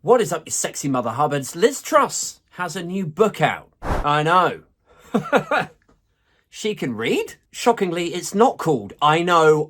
What is up, you sexy mother hubbards? Liz Truss has a new book out. I know. She can read? Shockingly, it's not called I Know,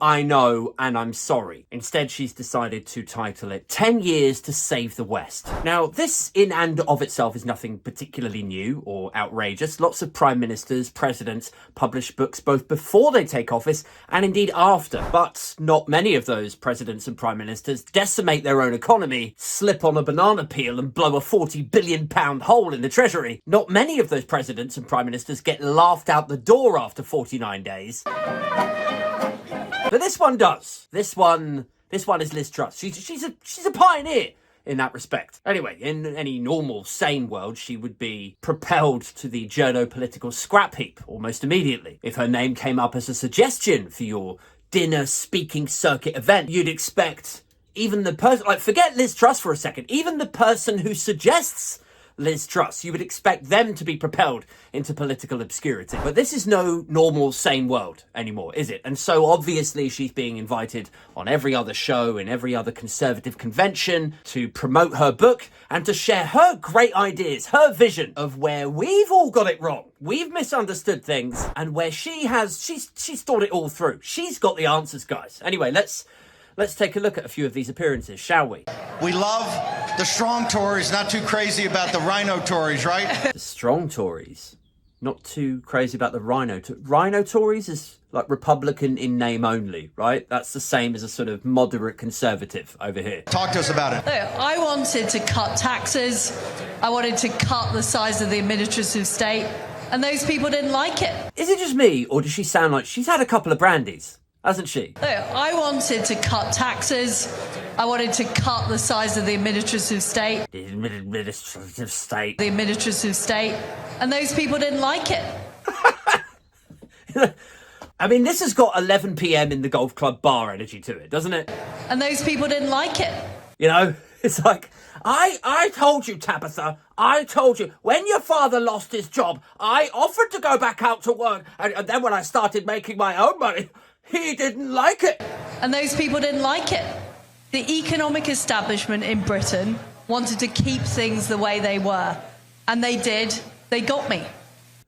and I'm Sorry. Instead, she's decided to title it 10 Years to Save the West. Now, this in and of itself is nothing particularly new or outrageous. Lots of prime ministers, presidents publish books both before they take office and indeed after. But not many of those presidents and prime ministers decimate their own economy, slip on a banana peel and blow a £40 billion hole in the treasury. Not many of those presidents and prime ministers get laughed out the door after 49 days. But this one does. This one is Liz Truss. She's a pioneer in that respect. Anyway, in any normal, sane world, she would be propelled to the journo-political scrap heap almost immediately. If her name came up as a suggestion for your dinner speaking circuit event, you'd expect even the person, forget Liz Truss for a second, even the person who suggests Liz Truss, you would expect them to be propelled into political obscurity. But this is no normal, sane world anymore, is it? And so obviously she's being invited on every other show in every other conservative convention to promote her book and to share her great ideas, her vision of where we've all got it wrong. We've misunderstood things and where she's thought it all through. She's got the answers, guys. Anyway, let's take a look at a few of these appearances, shall we? We love the strong Tories, not too crazy about the rhino Tories, right? The strong Tories, not too crazy about the rhino. Rhino Tories is like Republican in name only, right? That's the same as a sort of moderate conservative over here. Talk to us about it. I wanted to cut taxes. I wanted to cut the size of the administrative state. And those people didn't like it. Is it just me, or does she sound like she's had a couple of brandies? Hasn't she? I wanted to cut taxes. I wanted to cut the size of the administrative state. The administrative state. The administrative state. And those people didn't like it. I mean, this has got 11 p.m. in the golf club bar energy to it, doesn't it? And those people didn't like it. You know, it's like, I told you, Tabitha, I told you, when your father lost his job, I offered to go back out to work. And then when I started making my own money, he didn't like it. And those people didn't like it. The economic establishment in Britain wanted to keep things the way they were. And they did. They got me.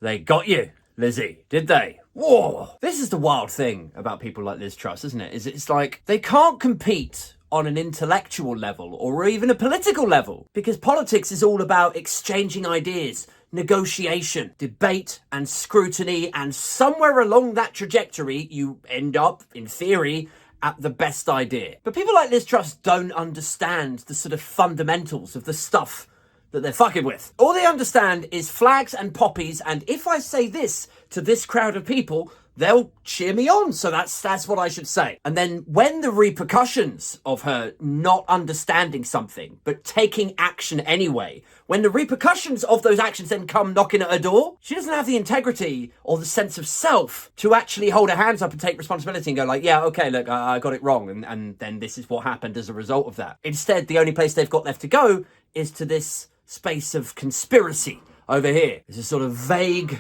They got you, Lizzie, did they? Whoa. This is the wild thing about people like Liz Truss, isn't it? It's like they can't compete on an intellectual level or even a political level because politics is all about exchanging ideas, negotiation, debate and scrutiny, and somewhere along that trajectory you end up, in theory, at the best idea. But people like Liz Truss don't understand the sort of fundamentals of the stuff that they're fucking with. All they understand is flags and poppies, and if I say this to this crowd of people, they'll cheer me on. So that's what I should say. And then when the repercussions of her not understanding something, but taking action anyway, when the repercussions of those actions then come knocking at her door, she doesn't have the integrity or the sense of self to actually hold her hands up and take responsibility and go like, yeah, okay, look, I got it wrong. And then this is what happened as a result of that. Instead, the only place they've got left to go is to this space of conspiracy over here. It's a sort of vague,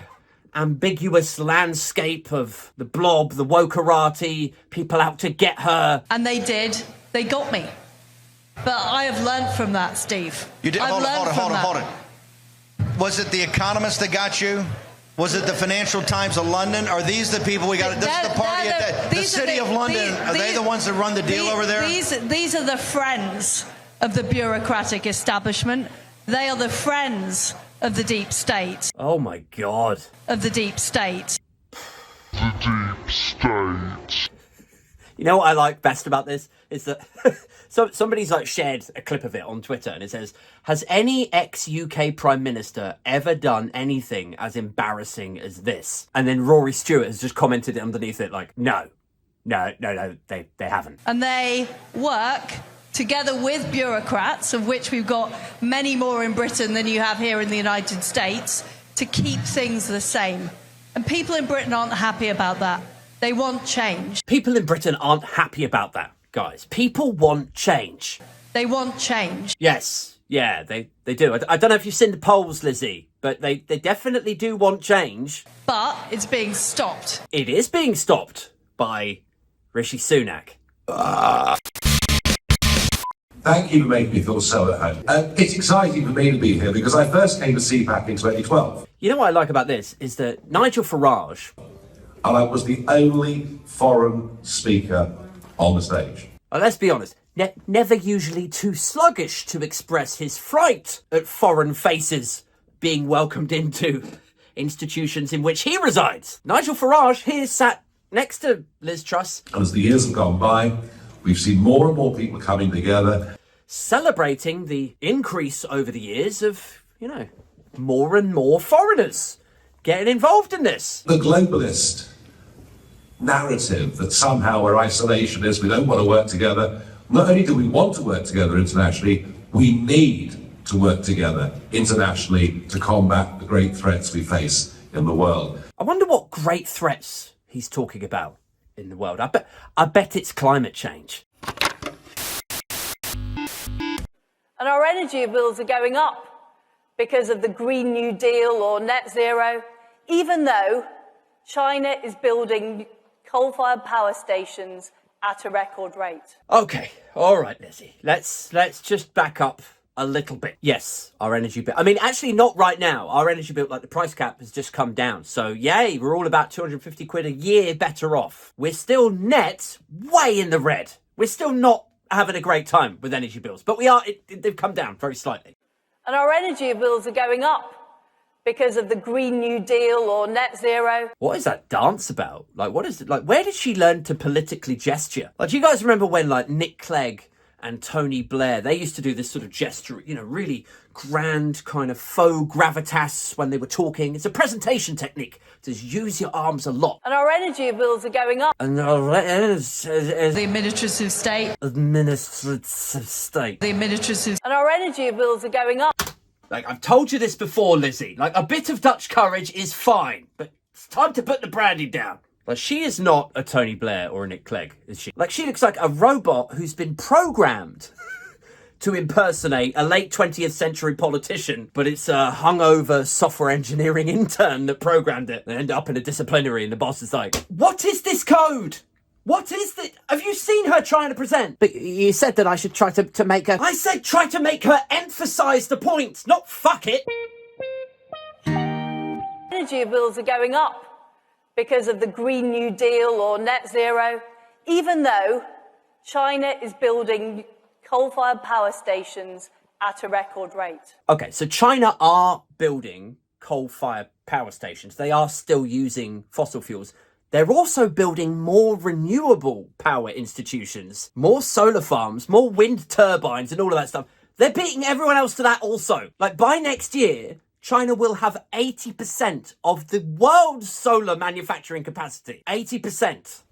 ambiguous landscape of the blob, the wokerati, people out to get her. And they did. They got me. But I have learned from that, Steve. You did. Hold it. Was it The Economist that got you? Was it the Financial Times of London? Are these the people we got? This is the party at the City of London. Are they the ones that run the deal over there? These are the friends of the bureaucratic establishment. They are the friends of the deep state. Oh my God. Of the deep state. The deep state. You know what I like best about this? Is that somebody's like shared a clip of it on Twitter and it says, has any ex-UK Prime Minister ever done anything as embarrassing as this? And then Rory Stewart has just commented underneath it like, no, they haven't. And they work together with bureaucrats, of which we've got many more in Britain than you have here in the United States, to keep things the same. And people in Britain aren't happy about that. They want change. People in Britain aren't happy about that, guys. People want change. They want change. Yes, yeah, they do. I don't know if you've seen the polls, Lizzie, but they definitely do want change. But it's being stopped. It is being stopped by Rishi Sunak. Thank you for making me feel so at home. It's exciting for me to be here because I first came to CPAC in 2012. You know what I like about this is that Nigel Farage... And I was the only foreign speaker on the stage. Well, let's be honest, never usually too sluggish to express his fright at foreign faces being welcomed into institutions in which he resides. Nigel Farage here sat next to Liz Truss. And as the years have gone by, we've seen more and more people coming together, celebrating the increase over the years of, more and more foreigners getting involved in this. The globalist narrative that somehow we're isolationist, we don't want to work together. Not only do we want to work together internationally, we need to work together internationally to combat the great threats we face in the world. I wonder what great threats he's talking about in the world. I bet it's climate change. And our energy bills are going up because of the Green New Deal or net zero, even though China is building coal-fired power stations at a record rate. Okay, all right, Lizzie. Let's just back up a little bit. Yes, our energy bill. I mean, actually not right now. Our energy bill, like the price cap, has just come down. So yay, we're all about 250 quid a year better off. We're still net way in the red. We're still not having a great time with energy bills, but they've come down very slightly. And our energy bills are going up because of the Green New Deal or net zero. What is that dance about? Like, what is it? Like, where did she learn to politically gesture? Like, do you guys remember when, like, Nick Clegg and Tony Blair, they used to do this sort of gesture, really grand kind of faux gravitas when they were talking. It's a presentation technique. Just use your arms a lot. And our energy bills are going up. And the administrative state. Administrative state. The administrative. And our energy bills are going up. Like, I've told you this before, Lizzie. Like, a bit of Dutch courage is fine, but it's time to put the brandy down. Like, she is not a Tony Blair or a Nick Clegg, is she? Like, she looks like a robot who's been programmed to impersonate a late 20th century politician, but it's a hungover software engineering intern that programmed it. They end up in a disciplinary and the boss is like, what is this code? What is this? Have you seen her trying to present? But you said that I should try to make her... I said try to make her emphasise the point, not fuck it. Energy bills are going up because of the Green New Deal or net zero, even though China is building coal-fired power stations at a record rate. Okay, so China are building coal-fired power stations. They are still using fossil fuels. They're also building more renewable power institutions, more solar farms, more wind turbines and all of that stuff. They're beating everyone else to that also. Like, by next year, China will have 80% of the world's solar manufacturing capacity. 80%.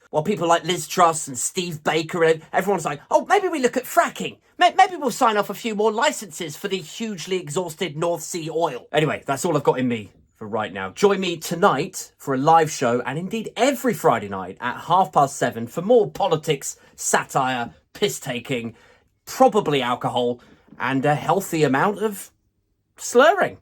While people like Liz Truss and Steve Baker and everyone's like, oh, maybe we look at fracking. Maybe we'll sign off a few more licenses for the hugely exhausted North Sea oil. Anyway, that's all I've got in me for right now. Join me tonight for a live show and indeed every Friday night at 7:30 for more politics, satire, piss-taking, probably alcohol, and a healthy amount of slurring.